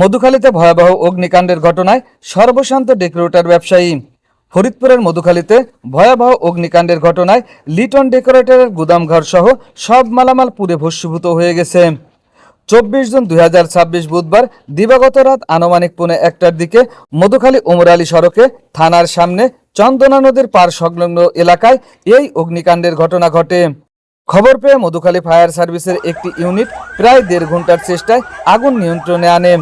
মধুখালীতে ভয়াবহ অগ্নিকাণ্ডের ঘটনায় সর্বশান্ত ডেকোরেটর ব্যবসায়ী। ফরিদপুরের মধুখালীতে ভয়াবহ অগ্নিকাণ্ডের ঘটনায় লিটন ডেকোরেটরের গুদামঘর সহ সব মালামাল পুড়ে ভস্মীভূত হয়ে গেছে। 24 জুন 2026 বুধবার দিবাগত রাত আনুমানিক 1:15টার দিকে মধুখালী ওমর আলী সড়কে থানার সামনে চন্দনা নদীর পার সংলগ্ন এলাকায় এই অগ্নিকাণ্ডের ঘটনা ঘটে। খবর পেয়ে মধুখালী ফায়ার সার্ভিসের একটি ইউনিট প্রায় 1.5 ঘন্টার চেষ্টায় আগুন নিয়ন্ত্রণে আনে।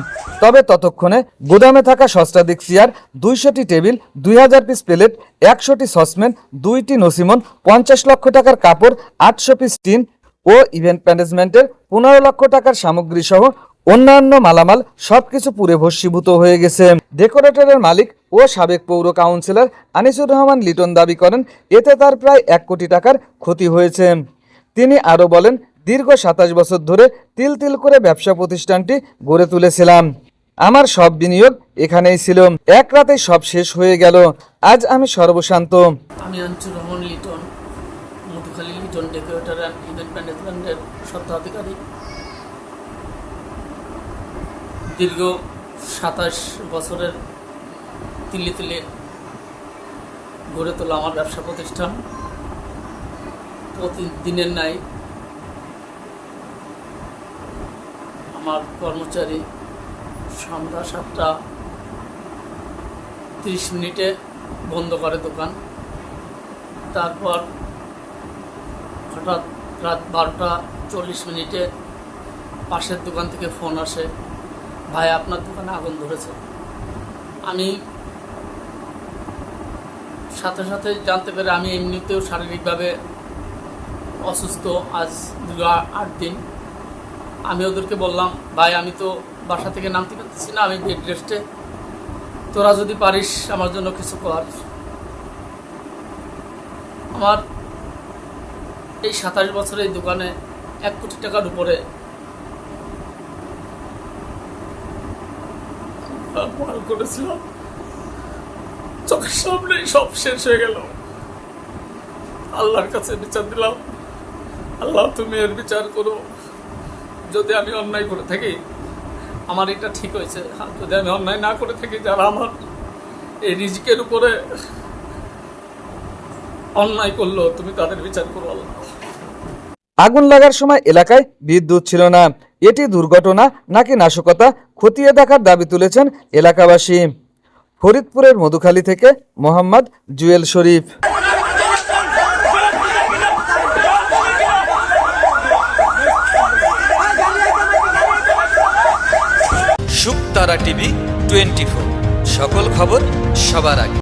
তবে ততক্ষণে গুদামে থাকা সহস্রাধিক চেয়ার, 200টি টেবিল, 2000 পিস প্লেট, 100টি সসপ্যান, 2টি নসিমন, 50 লক্ষ টাকার কাপড়, 800 পিস টিন ও ইভেন্ট ম্যানেজমেন্টের 15 লক্ষ টাকার সামগ্রী সহ অন্যান্য মালামাল সবকিছু পুড়ে ভস্মীভূত হয়ে গেছে। ডেকোরেটরের মালিক ও সাবেক পৌর কাউন্সিলর আনিসুর রহমান লিটন দাবি করেন, এতে তার প্রায় 1 কোটি টাকার ক্ষতি হয়েছে। তিনি আরও বলেন, দীর্ঘ 27 বছর ধরে তিল তিল করে ব্যবসা প্রতিষ্ঠানটি গড়ে তুলেছিলাম। আমার সব বিনিয়োগ এখানেই ছিল, এক রাতেই সব শেষ হয়ে গেল। আজ আমি সর্বশান্ত। আমি Anisur Rahman Liton, Madhukhali Liton decorator and event ম্যানেজমেন্টের স্বত্বাধিকারী। দীর্ঘ 27 বছরের তিলে তিলে গড়ে তোলা আমার ব্যবসা প্রতিষ্ঠান প্রতিদিনের ন্যায় আমার কর্মচারী সন্ধ্যা 7:30 বন্ধ করে দোকান। তারপর হঠাৎ রাত 12:40 পাশের দোকান থেকে ফোন আসে, ভাই আপনার দোকানে আগুন ধরেছে। আমি সাথে সাথে জানতে পেরে, আমি এমনিতেও শারীরিকভাবে অসুস্থ, আজ দীর্ঘ 8 দিন। আমি ওদেরকে বললাম, ভাই আমি তো বাসা থেকে নামতে পারতেছি না, আমি বেড রেস্টে, তোরা যদি পারিস আমার জন্য কিছু কর। আমার এই 27 বছরে এই দোকানে 1 কোটি টাকার উপরে মাল করেছিলাম, চোখের সামনে সব শেষ হয়ে গেল। আল্লাহর কাছে বিচার দিলাম, আল্লাহ তুমি এর বিচার করো। যদি আমি অন্যায় করে থাকি, আমার এটা ঠিক হয়েছে। যদি আমি অন্যায় না করে থাকি, যারা আমার এই রিজিকের উপরে অন্যায় করলো, তুমি তাদের বিচার করো আল্লাহ। আগুন লাগার সময় এলাকায় বিদ্যুৎ ছিল না। এটি দুর্ঘটনা নাকি নাশকতা খতিয়ে দেখার দাবি তুলেছেন এলাকাবাসী। ফরিদপুরের মধুখালী থেকে মোহাম্মদ জুয়েল শরীফ। শুকতারা টিভি 24, সকল খবর সবার আগে।